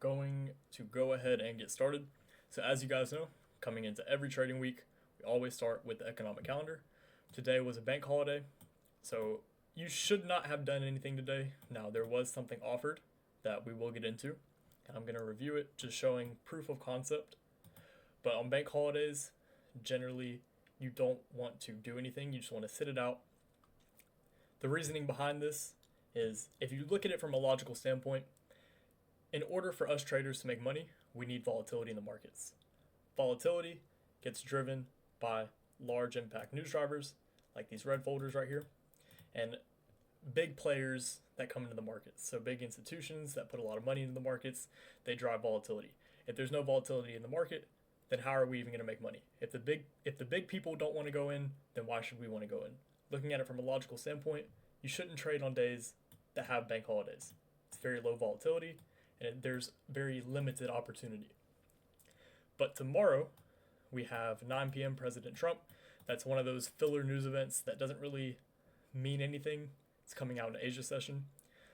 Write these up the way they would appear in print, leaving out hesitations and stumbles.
going to go ahead and get started. So, as you guys know, coming into every trading week, we always start with the economic calendar. Today was a bank holiday, so you should not have done anything today. Now, there was something offered that we will get into, and I'm going to review it, just showing proof of concept. But on bank holidays, generally, you don't want to do anything, you just want to sit it out. The reasoning behind this is if you look at it from a logical standpoint, in order for us traders to make money, we need volatility in the markets. Volatility gets driven by large impact news drivers like these red folders right here and big players that come into the markets. So big institutions that put a lot of money into the markets, they drive volatility. If there's no volatility in the market, then how are we even going to make money? If the big people don't want to go in, then why should we want to go in? Looking at it from a logical standpoint, you shouldn't trade on days that have bank holidays. It's very low volatility and there's very limited opportunity. But tomorrow, we have 9 p.m. President Trump. That's one of those filler news events that doesn't really mean anything. It's coming out in Asia session.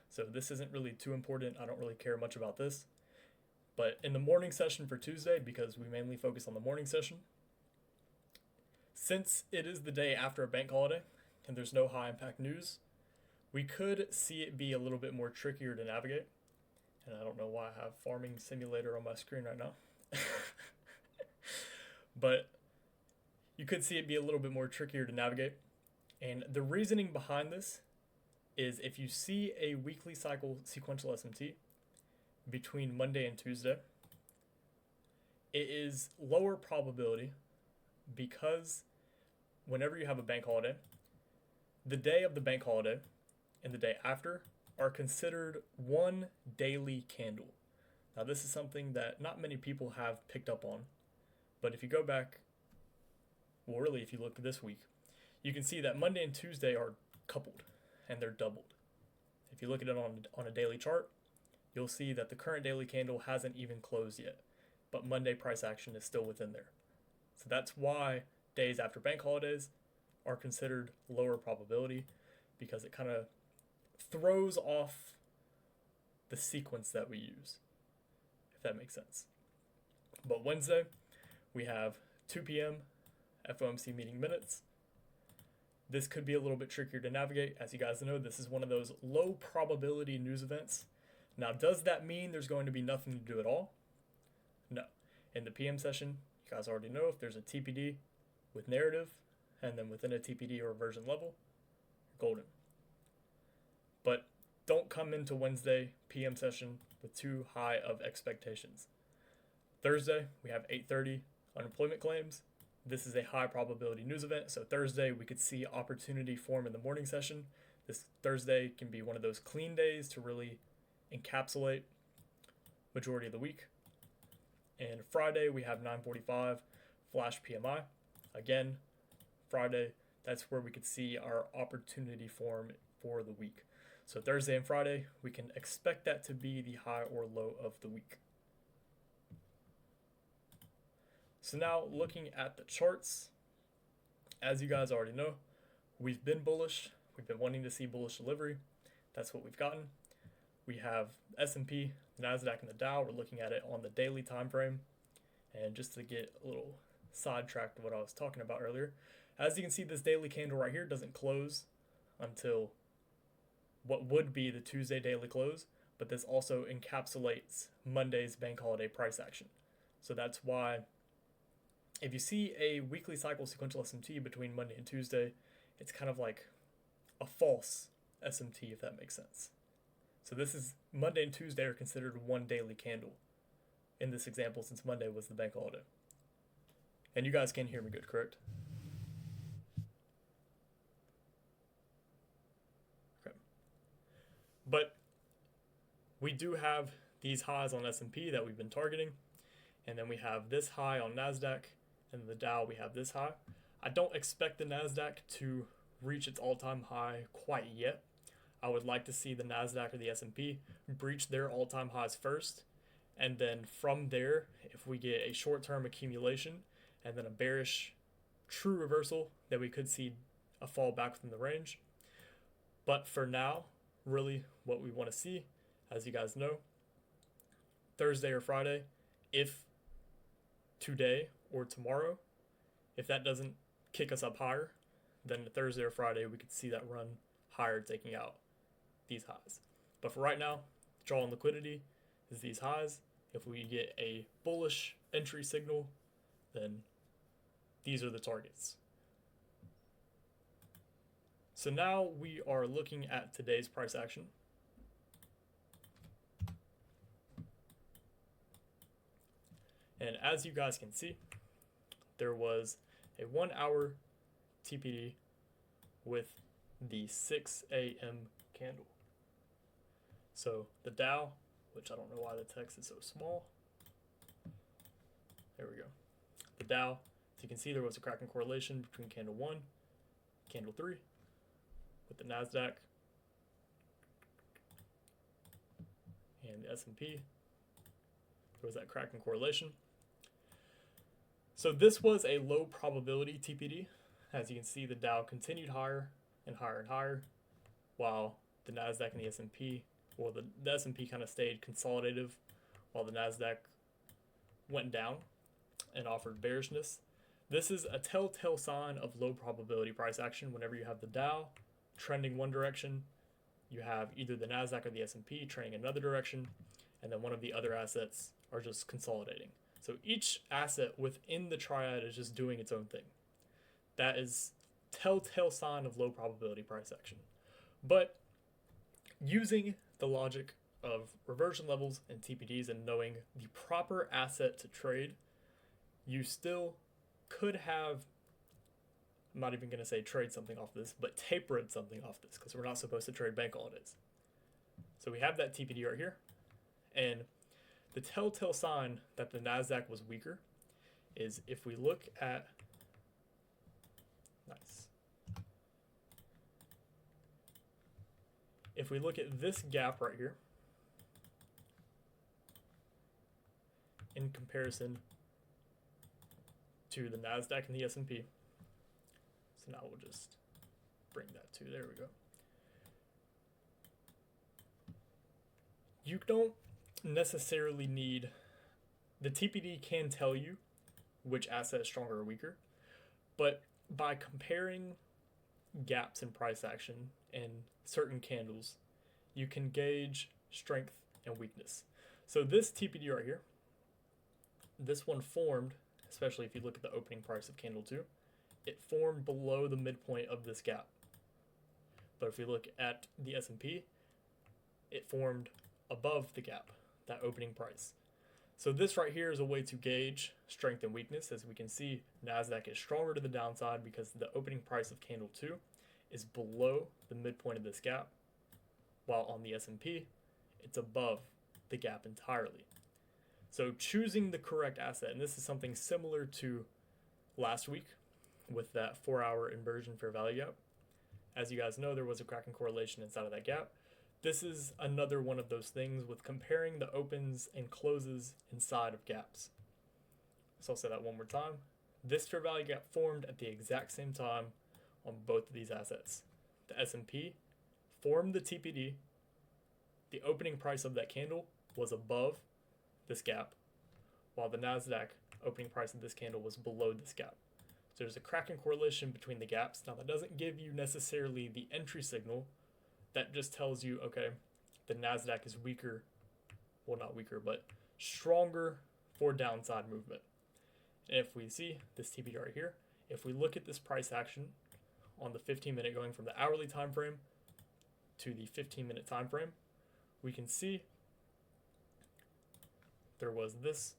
So this isn't really too important. I don't really care much about this. But in the morning session for Tuesday, because we mainly focus on the morning session, since it is the day after a bank holiday and there's no high impact news, we could see it be a little bit more trickier to navigate. And I don't know why I have Farming Simulator on my screen right now. But you could see it be a little bit more trickier to navigate. And the reasoning behind this is if you see a weekly cycle sequential SMT between Monday and Tuesday, it is lower probability because whenever you have a bank holiday, the day of the bank holiday and the day after are considered one daily candle. Now, this is something that not many people have picked up on, but if you go back, well, really, if you look at this week, you can see that Monday and Tuesday are coupled and they're doubled. If you look at it on a daily chart, you'll see that the current daily candle hasn't even closed yet, but Monday price action is still within there. So that's why days after bank holidays are considered lower probability, because it kind of throws off the sequence that we use, if that makes sense. But Wednesday, we have 2 p.m. FOMC meeting minutes. This could be a little bit trickier to navigate. As you guys know, this is one of those low probability news events. Now, does that mean there's going to be nothing to do at all? No. In the PM session, you guys already know if there's a TPD with narrative, and then within a TPD or reversion level, golden. But don't come into Wednesday PM session with too high of expectations. Thursday, we have 8:30 unemployment claims. This is a high probability news event, so Thursday we could see opportunity form in the morning session. This Thursday can be one of those clean days to really encapsulate majority of the week. And Friday we have 9:45 flash PMI. Again, Friday, that's where we could see our opportunity form for the week. So Thursday and Friday, we can expect that to be the high or low of the week. So now looking at the charts, as you guys already know, we've been bullish. We've been wanting to see bullish delivery. That's what we've gotten. We have S&P, the NASDAQ, and the Dow. We're looking at it on the daily time frame. And just to get a little sidetracked to what I was talking about earlier, as you can see, this daily candle right here doesn't close until what would be the Tuesday daily close, but this also encapsulates Monday's bank holiday price action. So that's why if you see a weekly cycle sequential SMT between Monday and Tuesday, it's kind of like a false SMT, if that makes sense. So this is Monday and Tuesday are considered one daily candle in this example, since Monday was the bank holiday. And you guys can hear me good, correct? Okay. But we do have these highs on S&P that we've been targeting, and then we have this high on NASDAQ, and the Dow we have this high. I don't expect the NASDAQ to reach its all-time high quite yet. I would like to see the NASDAQ or the S&P breach their all-time highs first, and then from there, if we get a short-term accumulation and then a bearish true reversal, then we could see a fall back within the range. But for now, really what we want to see, as you guys know, Thursday or Friday, if today or tomorrow, if that doesn't kick us up higher, then Thursday or Friday we could see that run higher, taking out these highs. But for right now, draw on liquidity is these highs. If we get a bullish entry signal, then these are the targets. So now we are looking at today's price action. And as you guys can see, there was a 1 hour TPD with the 6 a.m. candle. So the Dow, which I don't know why the text is so small. There we go. The Dow, as you can see, there was a cracking correlation between candle 1, candle 3, with the NASDAQ and the S&P. There was that cracking correlation. So this was a low probability TPD. As you can see, the Dow continued higher and higher and higher, while the NASDAQ and the S&P, well, the S&P kind of stayed consolidative, while the NASDAQ went down and offered bearishness. This is a telltale sign of low probability price action. Whenever you have the Dow trending one direction, you have either the NASDAQ or the S&P trending another direction, and then one of the other assets are just consolidating. So each asset within the triad is just doing its own thing. That is telltale sign of low probability price action. But using the logic of reversion levels and TPDs and knowing the proper asset to trade, you still could have, I'm not even going to say trade something off this, but tapered something off this, because we're not supposed to trade bank holidays. So we have that TPD right here, and the telltale sign that the NASDAQ was weaker is if we look at, if we look at this gap right here in comparison to the NASDAQ and the S&P. So now we'll just bring that to, there we go. You don't necessarily need, the TPD can tell you which asset is stronger or weaker, but by comparing gaps in price action and certain candles, you can gauge strength and weakness. So this TPD right here, this one formed, especially if you look at the opening price of candle 2, it formed below the midpoint of this gap. But if we look at the S&P, it formed above the gap, that opening price. So this right here is a way to gauge strength and weakness. As we can see, NASDAQ is stronger to the downside because the opening price of candle 2 is below the midpoint of this gap, while on the S&P, it's above the gap entirely. So choosing the correct asset, and this is something similar to last week with that 4-hour inversion fair value gap. As you guys know, there was a cracking correlation inside of that gap. This is another one of those things with comparing the opens and closes inside of gaps. So I'll say that one more time. This fair value gap formed at the exact same time on both of these assets. The S&P formed the TPD. The opening price of that candle was above this gap, while the NASDAQ opening price of this candle was below this gap. So there's a cracking correlation between the gaps. Now that doesn't give you necessarily the entry signal. That just tells you, okay, the NASDAQ is weaker, well not weaker, but stronger for downside movement. And if we see this TPD right here, if we look at this price action on the 15-minute going from the hourly time frame to the 15-minute time frame, we can see there was this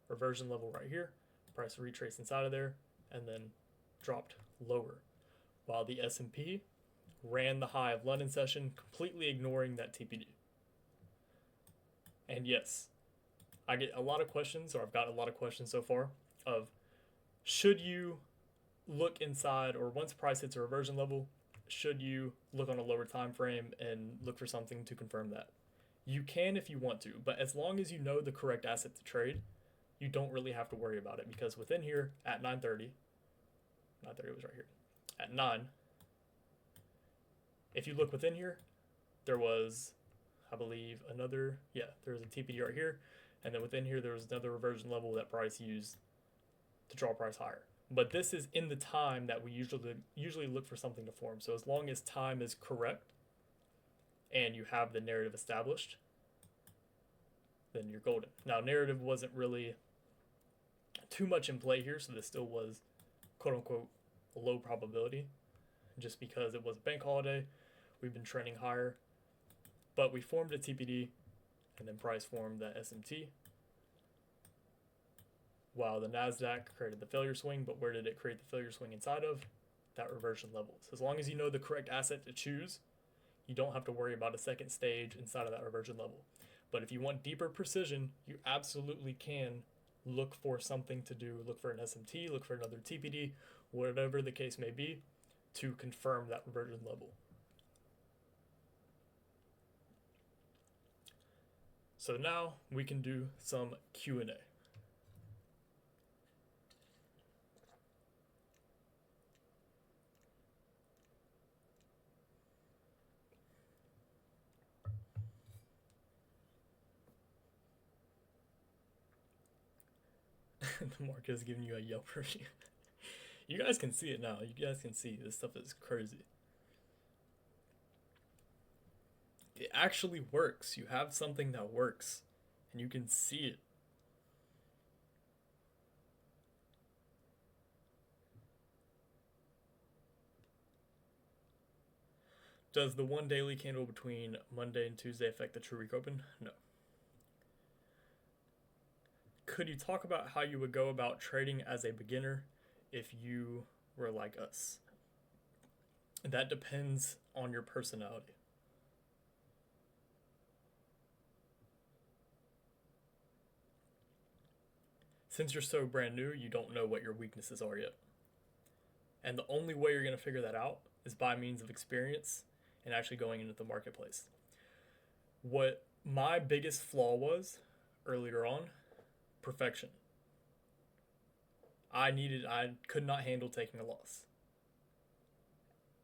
reversion level right here, price retraced inside of there, and then dropped lower, while the S&P ran the high of London session, completely ignoring that TPD. And yes, I get a lot of questions, or I've got a lot of questions so far, of should you look inside, or once price hits a reversion level, should you look on a lower time frame and look for something to confirm that? You can if you want to, but as long as you know the correct asset to trade, you don't really have to worry about it, because within here at 9:30 was right here, at 9, if you look within here, there was, I believe, there was a TPD right here, And then within here, there was another reversion level that price used to draw price higher. But this is in the time that we usually look for something to form. So as long as time is correct and you have the narrative established, then you're golden. Now, narrative wasn't really too much in play here, so this still was quote unquote low probability just because it was a bank holiday. We've been trending higher, but we formed a TPD and then price formed the SMT. While the NASDAQ created the failure swing, but where did it create the failure swing inside of? That reversion level. So as long as you know the correct asset to choose, you don't have to worry about a second stage inside of that reversion level. But if you want deeper precision, you absolutely can look for something to do. Look for an SMT, look for another TPD, whatever the case may be, to confirm that reversion level. So now we can do some Q&A. The market is giving you a Yelp review. You guys can see it now. You guys can see this stuff is crazy. It actually works. You have something that works, and you can see it. Does the one daily candle between Monday and Tuesday affect the true week open? No. Could you talk about how you would go about trading as a beginner if you were like us? That depends on your personality. Since you're so brand new, you don't know what your weaknesses are yet. And the only way you're going to figure that out is by means of experience and actually going into the marketplace. What my biggest flaw was earlier on, perfection. I could not handle taking a loss.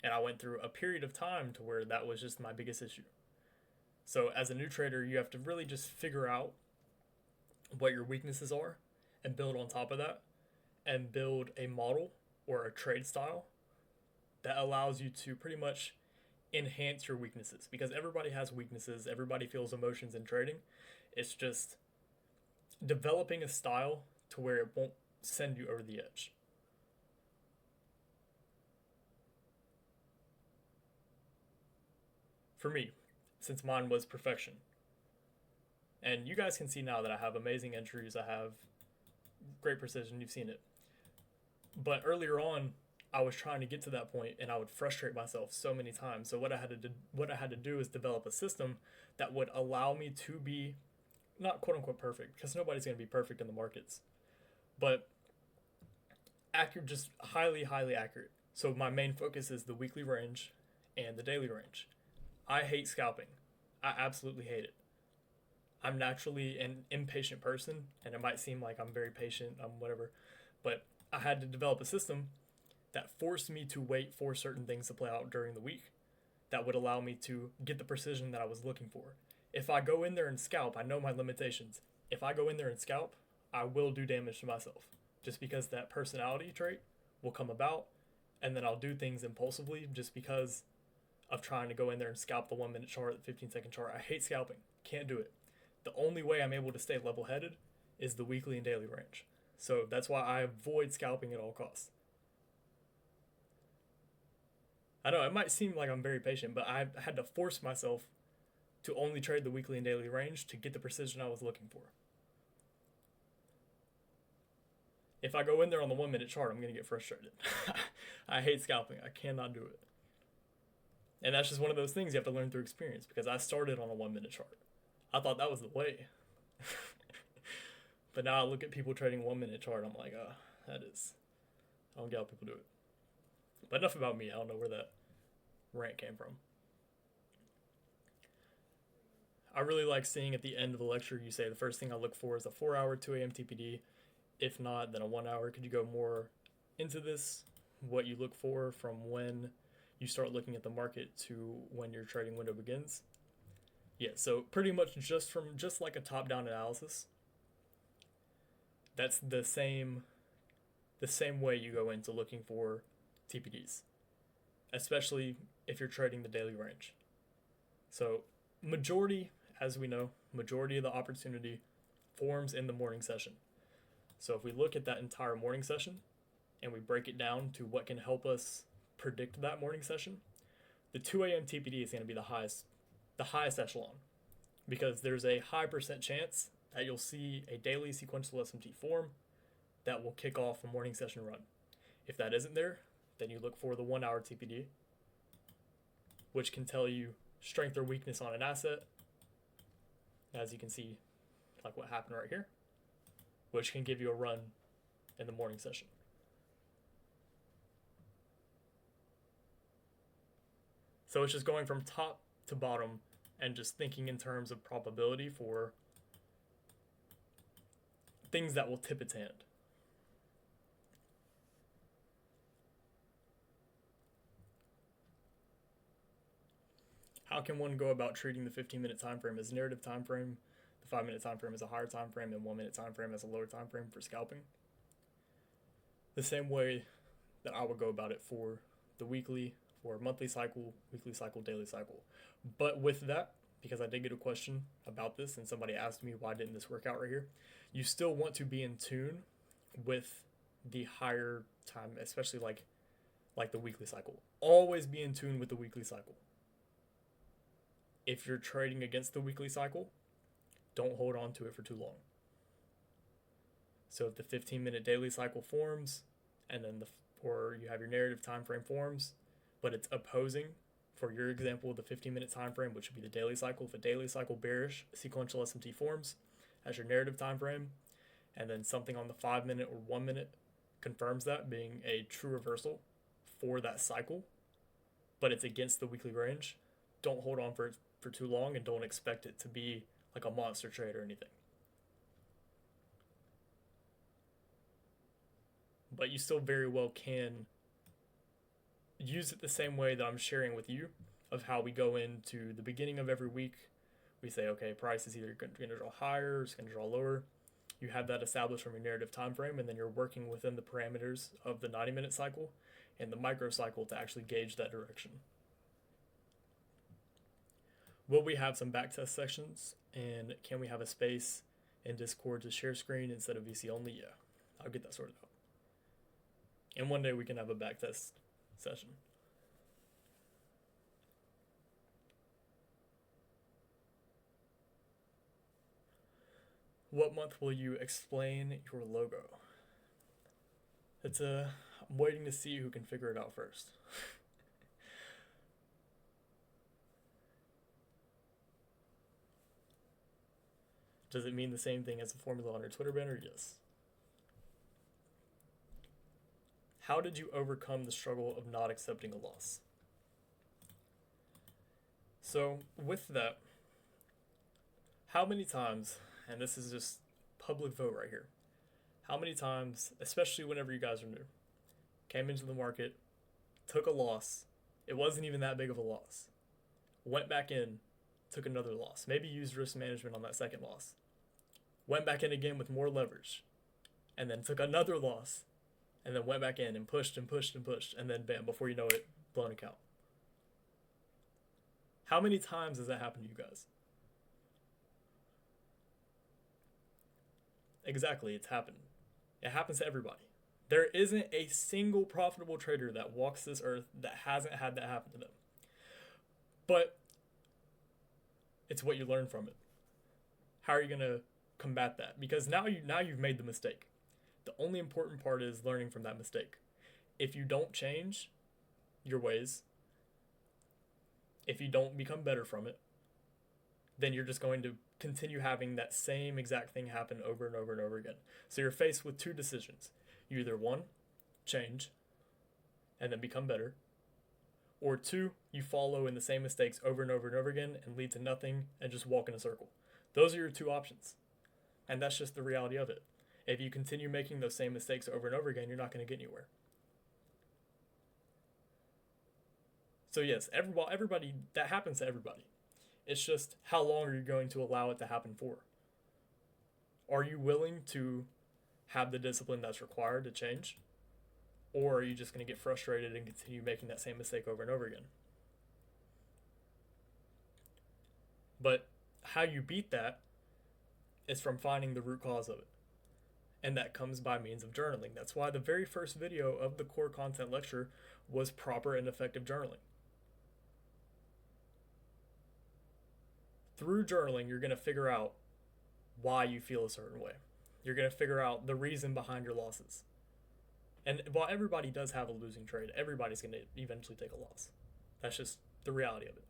And I went through a period of time to where that was just my biggest issue. So as a new trader, you have to really just figure out what your weaknesses are and build on top of that and build a model or a trade style that allows you to pretty much enhance your weaknesses, because everybody has weaknesses. Everybody feels emotions in trading. It's just developing a style to where it won't send you over the edge. For me, since mine was perfection. And you guys can see now that I have amazing entries. I have great precision. You've seen it. But earlier on, I was trying to get to that point, and I would frustrate myself so many times. So what I had to do is develop a system that would allow me to be not quote unquote perfect, because nobody's going to be perfect in the markets, but accurate, just highly accurate. So my main focus is the weekly range and the daily range. I hate scalping. I absolutely hate it. I'm naturally an impatient person, and it might seem like I'm very patient, whatever, but I had to develop a system that forced me to wait for certain things to play out during the week that would allow me to get the precision that I was looking for. If I go in there and scalp, I know my limitations. If I go in there and scalp, I will do damage to myself, just because that personality trait will come about, and then I'll do things impulsively just because of trying to go in there and scalp the 1 minute chart, the 15-second chart. I hate scalping. Can't do it. The only way I'm able to stay level-headed is the weekly and daily range. So that's why I avoid scalping at all costs. I know it might seem like I'm very patient, but I had to force myself to only trade the weekly and daily range to get the precision I was looking for. If I go in there on the 1 minute chart, I'm going to get frustrated. I hate scalping. I cannot do it. And that's just one of those things you have to learn through experience, because I started on a 1 minute chart. I thought that was the way. But now I look at people trading 1 minute chart, I'm like, I don't get how people do it. But enough about me. I don't know where that rant came from. I really like seeing at the end of the lecture, you say the first thing I look for is a 4 hour 2 a.m. TPD. If not, then a 1 hour. Could you go more into this? What you look for from when you start looking at the market to when your trading window begins? Yeah, so pretty much just like a top-down analysis, That's the same way you go into looking for TPDs, especially if you're trading the daily range. So majority, as we know, majority of the opportunity forms in the morning session. So if we look at that entire morning session and we break it down to what can help us predict that morning session, the 2 a.m. TPD is going to be the highest echelon, because there's a high percent chance that you'll see a daily sequential SMT form that will kick off a morning session run. If that isn't there, then you look for the 1 hour TPD, which can tell you strength or weakness on an asset, as you can see, like what happened right here, which can give you a run in the morning session. So it's just going from top to bottom and just thinking in terms of probability for things that will tip its hand. How can one go about treating the 15-minute time frame as a narrative time frame, the 5-minute time frame as a higher time frame, and 1-minute time frame as a lower time frame for scalping? The same way that I would go about it for the weekly, for monthly cycle, weekly cycle, daily cycle. But with that, because I did get a question about this and somebody asked me why didn't this work out right here, you still want to be in tune with the higher time, especially like the weekly cycle. Always be in tune with the weekly cycle. If you're trading against the weekly cycle, don't hold on to it for too long. So if the 15-minute daily cycle forms, and then or you have your narrative time frame forms, but it's opposing, for your example, the 15-minute time frame, which would be the daily cycle. If a daily cycle bearish sequential SMT forms as your narrative time frame, and then something on the 5-minute or 1-minute confirms that being a true reversal for that cycle, but it's against the weekly range, don't hold on for too long, and don't expect it to be like a monster trade or anything. But you still very well can use it the same way that I'm sharing with you, of how we go into the beginning of every week. We say, okay, price is either going to draw higher or it's going to draw lower. You have that established from your narrative time frame, and then you're working within the parameters of the 90-minute cycle and the micro cycle to actually gauge that direction. Will we have some backtest sections, and can we have a space in Discord to share screen instead of VC only? Yeah, I'll get that sorted out. And one day we can have a backtest session. What month will you explain your logo? I'm waiting to see who can figure it out first. Does it mean the same thing as the formula on your Twitter banner? Yes. How did you overcome the struggle of not accepting a loss? So with that, how many times, and this is just public vote right here, how many times, especially whenever you guys are new, came into the market, took a loss, it wasn't even that big of a loss, went back in, took another loss, maybe used risk management on that second loss, went back in again with more leverage, and then took another loss, and then went back in and pushed and pushed and pushed, and then bam, before you know it, blown account. How many times has that happened to you guys? Exactly, it's happened. It happens to everybody. There isn't a single profitable trader that walks this earth that hasn't had that happen to them. But it's what you learn from it. How are you going to combat that? Because now you've made the mistake. The only important part is learning from that mistake. If you don't change your ways, if you don't become better from it, then you're just going to continue having that same exact thing happen over and over and over again. So you're faced with two decisions. You either, one, change and then become better, or two, you follow in the same mistakes over and over and over again and lead to nothing and just walk in a circle. Those are your two options. And that's just the reality of it. If you continue making those same mistakes over and over again, you're not going to get anywhere. So yes, everybody, that happens to everybody. It's just how long are you going to allow it to happen for? Are you willing to have the discipline that's required to change? Or are you just going to get frustrated and continue making that same mistake over and over again? But how you beat that is from finding the root cause of it. And that comes by means of journaling. That's why the very first video of the core content lecture was proper and effective journaling. Through journaling, you're going to figure out why you feel a certain way. You're going to figure out the reason behind your losses. And while everybody does have a losing trade, everybody's going to eventually take a loss. That's just the reality of it.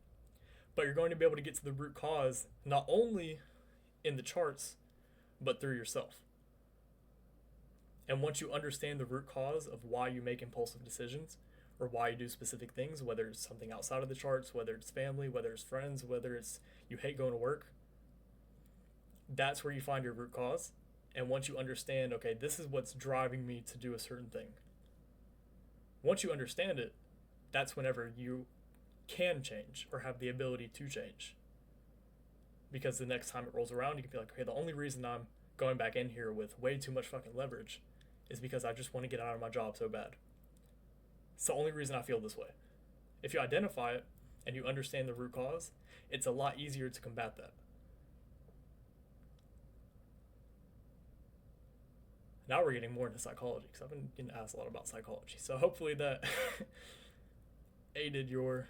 But you're going to be able to get to the root cause, not only in the charts, but through yourself. And once you understand the root cause of why you make impulsive decisions, or why you do specific things, whether it's something outside of the charts, whether it's family, whether it's friends, whether it's you hate going to work, that's where you find your root cause. And once you understand, okay, this is what's driving me to do a certain thing. Once you understand it, that's whenever you can change or have the ability to change. Because the next time it rolls around, you can be like, okay, the only reason I'm going back in here with way too much fucking leverage is because I just want to get out of my job so bad. It's the only reason I feel this way. If you identify it and you understand the root cause, it's a lot easier to combat that. Now we're getting more into psychology, because I've been getting asked a lot about psychology. So hopefully that aided your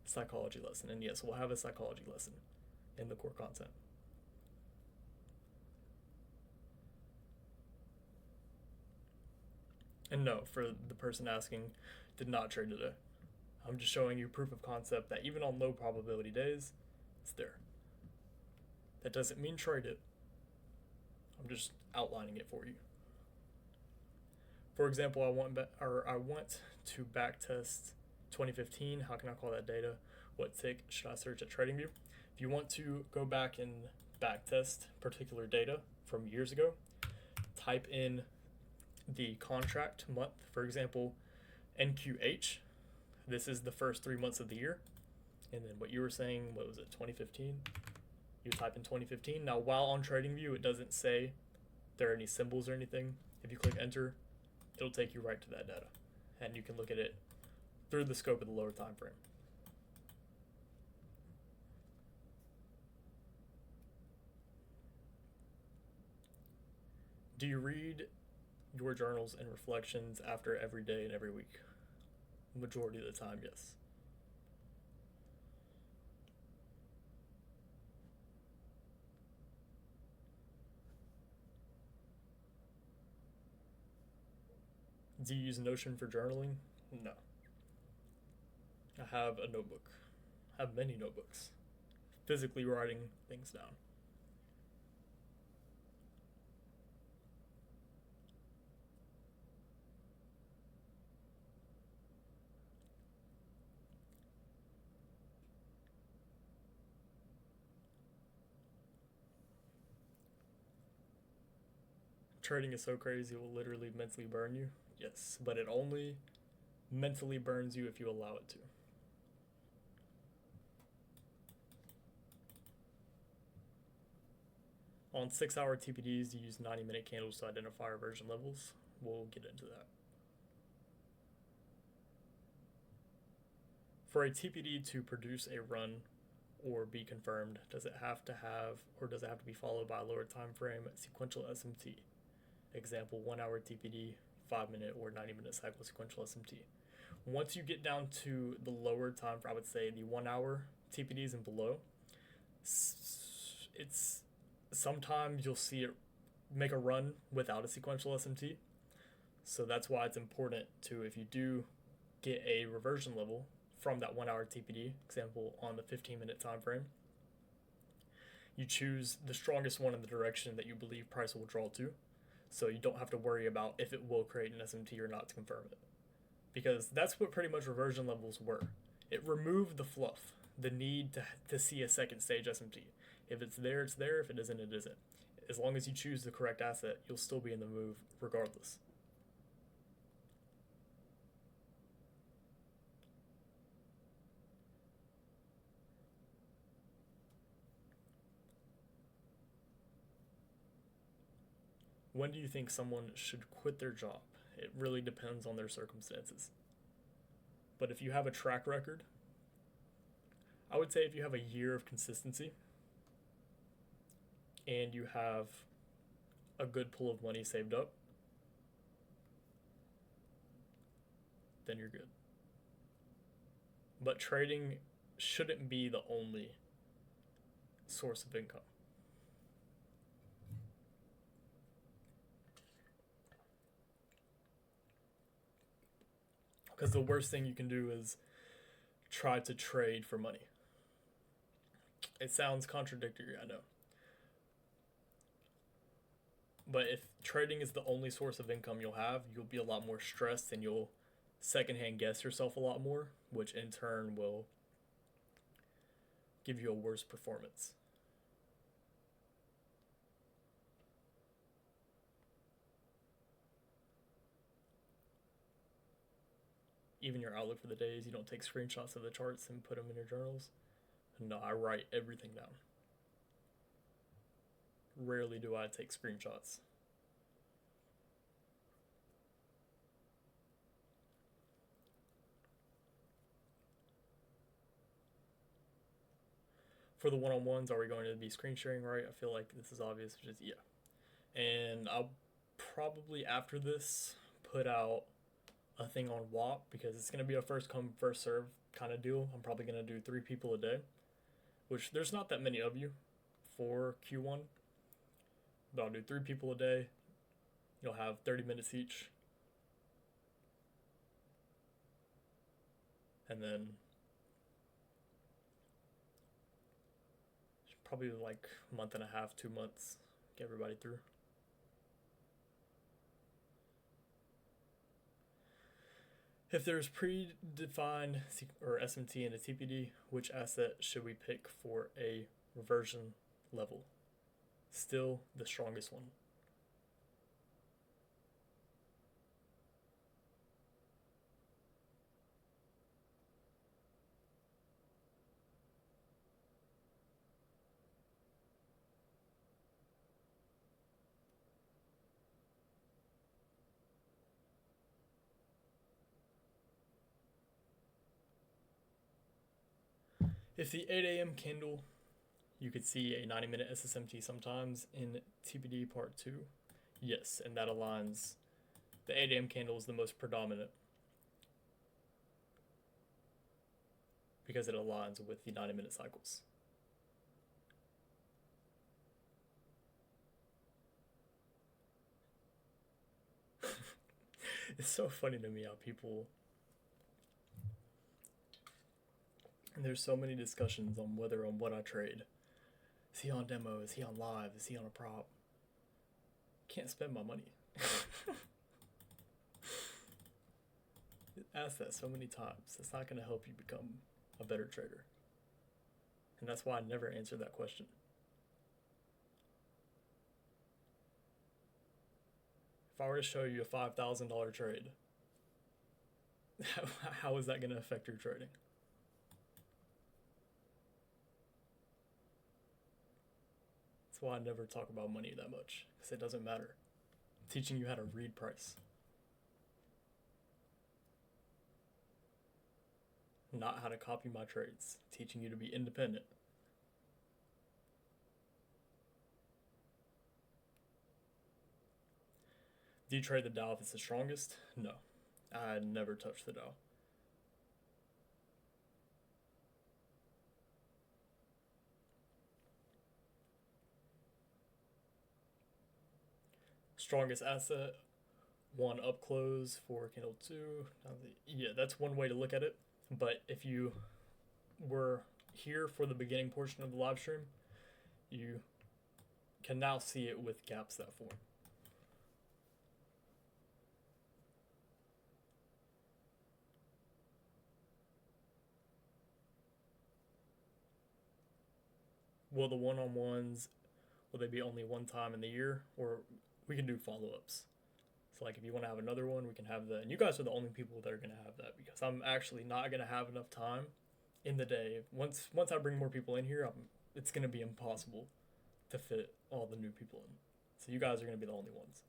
psychology lesson. And yes, we'll have a psychology lesson in the core content. And no, for the person asking, did not trade today. I'm just showing you proof of concept that even on low probability days, it's there. That doesn't mean trade it. I'm just outlining it for you. For example, I want to backtest 2015. How can I call that data? What tick should I search at TradingView? If you want to go back and backtest particular data from years ago, type in the contract month. For example, NQH. This is the first 3 months of the year. And then what you were saying, what was it, 2015? You type in 2015. Now, while on TradingView, it doesn't say there are any symbols or anything. If you click enter, it'll take you right to that data. And you can look at it through the scope of the lower time frame. Do you read your journals and reflections after every day and every week? Majority of the time, yes. Do you use Notion for journaling? No. I have a notebook. I have many notebooks. Physically writing things down. Trading is so crazy, it will literally mentally burn you. Yes, but it only mentally burns you if you allow it to. On 6-hour TPDs, you use 90-minute candles to identify reversion levels. We'll get into that. For a TPD to produce a run or be confirmed, does it have to be followed by a lower time frame sequential SMT? Example, 1-hour TPD, 5-minute or 90-minute cycle sequential SMT. Once you get down to the lower time frame, I would say the 1-hour TPDs and below, it's sometimes you'll see it make a run without a sequential SMT. So that's why it's important to, if you do get a reversion level from that 1-hour TPD, example on the 15-minute time frame, you choose the strongest one in the direction that you believe price will draw to. So you don't have to worry about if it will create an SMT or not to confirm it. Because that's what pretty much reversion levels were. It removed the fluff, the need to see a second stage SMT. If it's there, it's there. If it isn't, it isn't. As long as you choose the correct asset, you'll still be in the move regardless. When do you think someone should quit their job? It really depends on their circumstances. But if you have a track record, I would say if you have a year of consistency and you have a good pool of money saved up, then you're good. But trading shouldn't be the only source of income. Because the worst thing you can do is try to trade for money. It sounds contradictory, I know. But if trading is the only source of income you'll have, you'll be a lot more stressed and you'll secondhand guess yourself a lot more, which in turn will give you a worse performance. Even your outlook for the days, you don't take screenshots of the charts and put them in your journals. No, I write everything down. Rarely do I take screenshots. For the one-on-ones, are we going to be screen sharing, right? I feel like this is obvious, which is yeah. And I'll probably after this put out a thing on WAP because it's going to be a first come first serve kind of deal. I'm probably going to do 3 people a day, which there's not that many of you for Q1, but I'll do 3 people a day. You'll have 30 minutes each, and then probably like a month and a half, 2 months, get everybody through. If there's predefined or SMT and a TPD, which asset should we pick for a reversion level? Still the strongest one. If the 8 a.m. candle, you could see a 90-minute SSMT sometimes in TPD part 2. Yes, and that aligns. The 8 a.m. candle is the most predominant because it aligns with the 90-minute cycles. It's so funny to me how people... And there's so many discussions on whether on what I trade. Is he on demo? Is he on live? Is he on a prop? Can't spend my money. Ask that so many times. It's not going to help you become a better trader. And that's why I never answer that question. If I were to show you a $5,000 trade, how is that going to affect your trading? That's why I never talk about money that much, because it doesn't matter. I'm teaching you how to read price, not how to copy my trades. I'm teaching you to be independent. Do you trade the Dow if it's the strongest? No, I never touch the Dow. Strongest asset, 1 up close for candle 2. Yeah, that's one way to look at it. But if you were here for the beginning portion of the live stream, you can now see it with gaps that form. Will the one-on-ones, will they be only one time in the year? Or we can do follow-ups. So like if you want to have another one, we can have that. And you guys are the only people that are going to have that because I'm actually not going to have enough time in the day. Once I bring more people in here, it's going to be impossible to fit all the new people in. So you guys are going to be the only ones.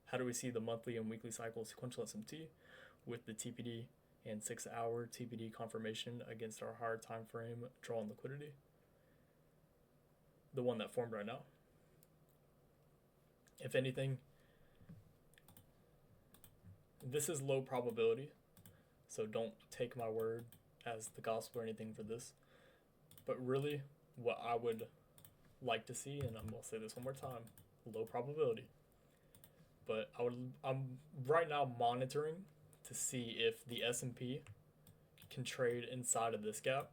How do we see the monthly and weekly cycle sequential SMT with the TPD and 6-hour TPD confirmation against our higher time frame draw on liquidity? The one that formed right now. If anything, this is low probability, so don't take my word as the gospel or anything for this. But really, what I would like to see, and I'm going to say this one more time, low probability. But I'm right now monitoring to see if the S&P can trade inside of this gap,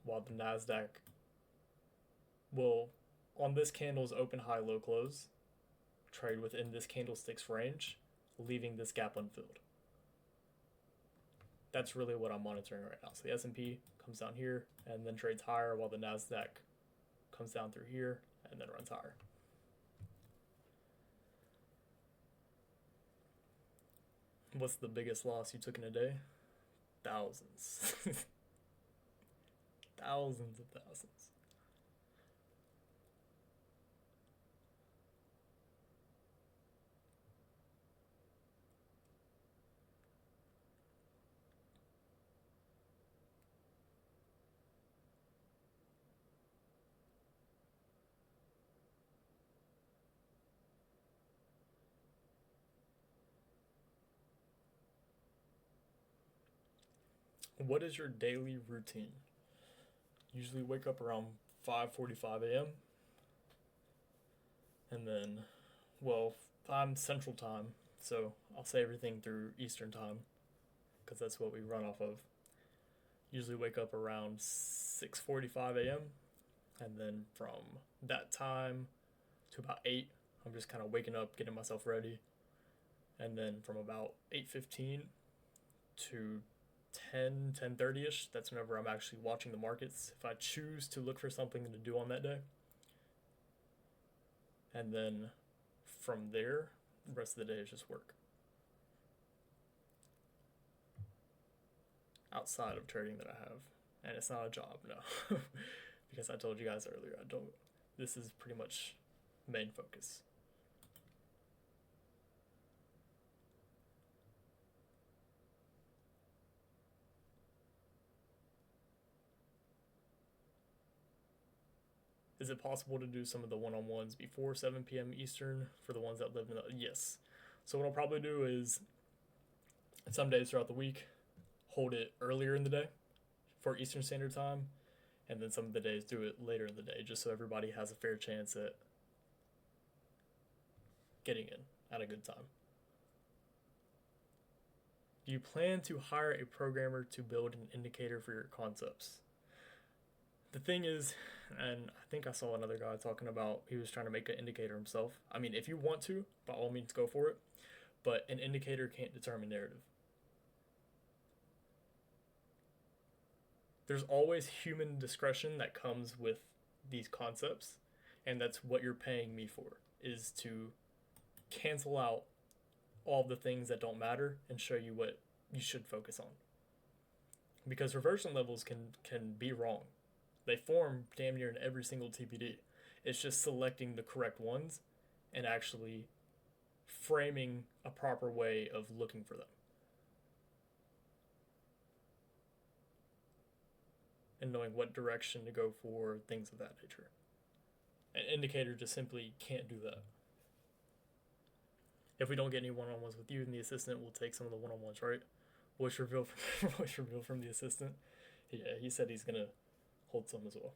while the NASDAQ will, on this candle's open, high, low, close, trade within this candlestick's range, leaving this gap unfilled. That's really what I'm monitoring right now. So the S&P comes down here and then trades higher, while the NASDAQ comes down through here and then runs higher. What's the biggest loss you took in a day? Thousands. Thousands of thousands. What is your daily routine? Usually wake up around 5:45 a.m. And then, well, I'm Central Time, so I'll say everything through Eastern Time because that's what we run off of. Usually wake up around 6:45 a.m. and then from that time to about 8, I'm just kind of waking up, getting myself ready. And then from about 8:15 to 10:30ish, that's whenever I'm actually watching the markets if I choose to look for something to do on that day. And then from there, the rest of the day is just work. Outside of trading that I have. And it's not a job, no. Because I told you guys earlier, this is pretty much main focus. Is it possible to do some of the one-on-ones before 7 p.m. Eastern for the ones that live in the... Yes. So what I'll probably do is some days throughout the week, hold it earlier in the day for Eastern Standard Time, and then some of the days do it later in the day, just so everybody has a fair chance at getting in at a good time. Do you plan to hire a programmer to build an indicator for your concepts? The thing is, and I think I saw another guy talking about he was trying to make an indicator himself. I mean, if you want to, by all means go for it, but an indicator can't determine narrative. There's always human discretion that comes with these concepts, and that's what you're paying me for, is to cancel out all the things that don't matter and show you what you should focus on. Because reversion levels can be wrong. They form damn near in every single TPD. It's just selecting the correct ones and actually framing a proper way of looking for them. And knowing what direction to go for, things of that nature. An indicator just simply can't do that. If we don't get any one-on-ones with you, then the assistant will take some of the one-on-ones, right? Voice reveal from the assistant. Yeah, he said he's going to hold some as well.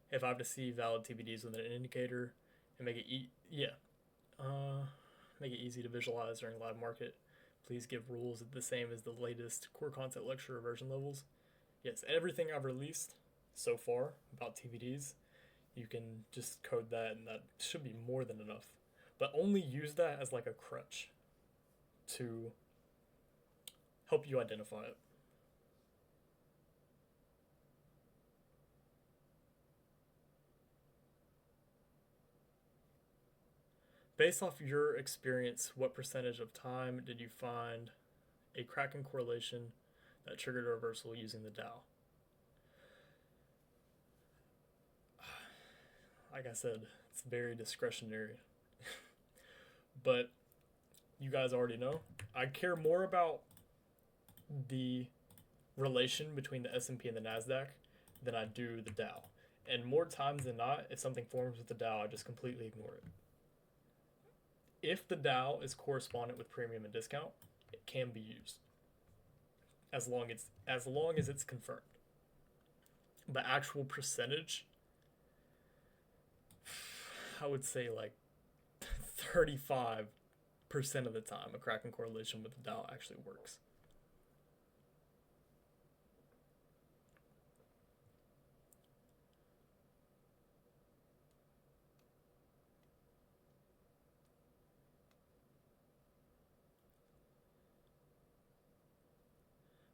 If I have to see valid TPDs with an indicator and make it make it easy to visualize during live market, please give rules the same as the latest core concept lecture reversion levels. Yes, everything I've released so far about TPDs, you can just code that and that should be more than enough. But only use that as like a crutch to help you identify it. Based off your experience, what percentage of time did you find a Kraken correlation that triggered a reversal using the Dow. Like I said, it's very discretionary. But you guys already know, I care more about the relation between the S&P and the NASDAQ than I do the Dow. And more times than not, if something forms with the Dow, I just completely ignore it. If the Dow is correspondent with premium and discount, it can be used as long as it's confirmed. But actual percentage, I would say like 35% of the time, a Kraken correlation with the Dow actually works.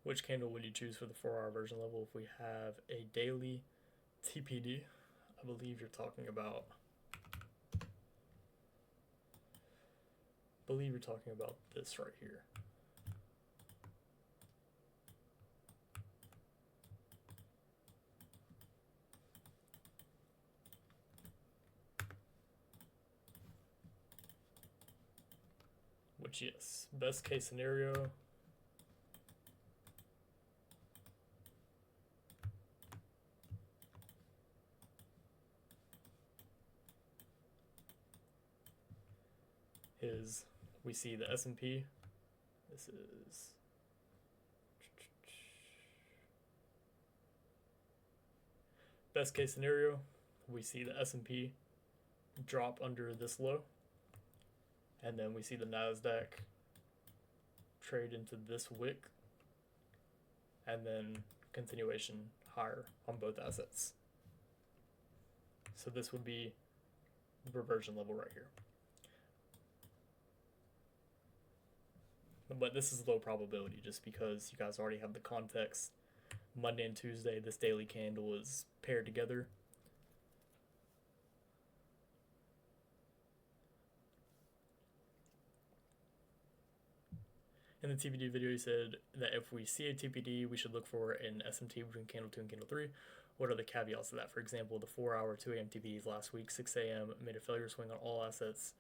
Which candle would you choose for the 4-hour version level if we have a daily TPD? I believe you're talking about this right here. Which, yes, best case scenario, is we see the S&P. This is best case scenario. We see the S&P drop under this low, and then we see the NASDAQ trade into this wick, and then continuation higher on both assets. So this would be reversion level right here. But this is low probability just because you guys already have the context. Monday and Tuesday, this daily candle is paired together. In the TPD video, you said that if we see a TPD, we should look for an SMT between candle 2 and candle 3. What are the caveats to that? For example, the 4-hour 2 a.m. TPDs last week, 6 a.m. made a failure swing on all assets.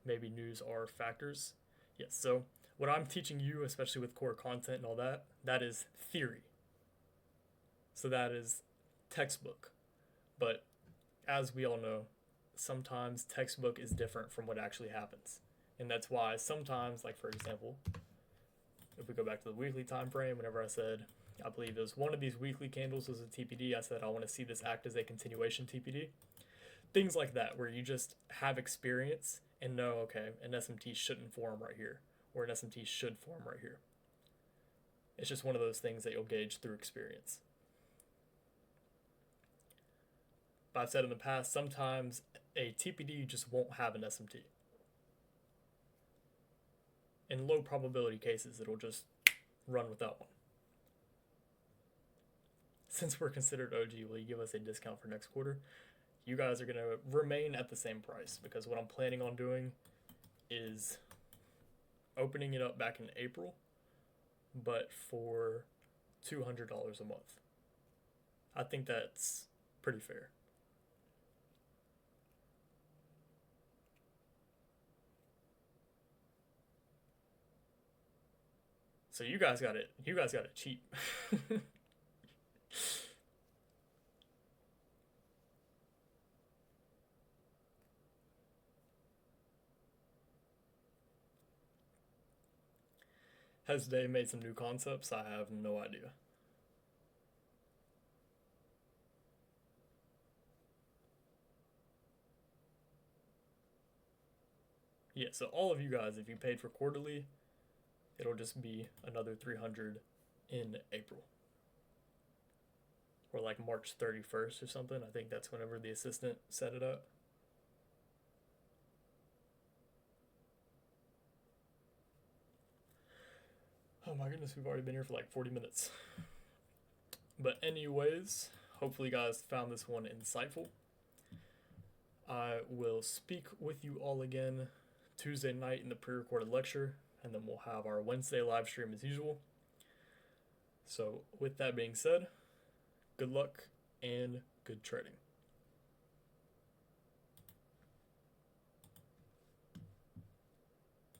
Maybe news are factors. Yes, so what I'm teaching you, especially with core content and all that, that is theory. So that is textbook. But as we all know, sometimes textbook is different from what actually happens. And that's why sometimes, like for example, if we go back to the weekly time frame, whenever I said, I believe it was one of these weekly candles was a TPD, I said I want to see this act as a continuation TPD. Things like that, where you just have experience and know, okay, an SMT shouldn't form right here, or an SMT should form right here. It's just one of those things that you'll gauge through experience. But I've said in the past, sometimes a TPD just won't have an SMT. In low probability cases, it'll just run without one. Since we're considered OG, will you give us a discount for next quarter? You guys are going to remain at the same price because what I'm planning on doing is opening it up back in April, but for $200 a month. I think that's pretty fair. So you guys got it cheap. Has Dave made some new concepts? I have no idea. Yeah, so all of you guys, if you paid for quarterly, it'll just be another $300 in April. Or like March 31st or something. I think that's whenever the assistant set it up. Oh my goodness, we've already been here for like 40 minutes. But anyways, hopefully you guys found this one insightful. I will speak with you all again Tuesday night in the pre-recorded lecture, and then we'll have our Wednesday live stream as usual. So with that being said, good luck and good trading.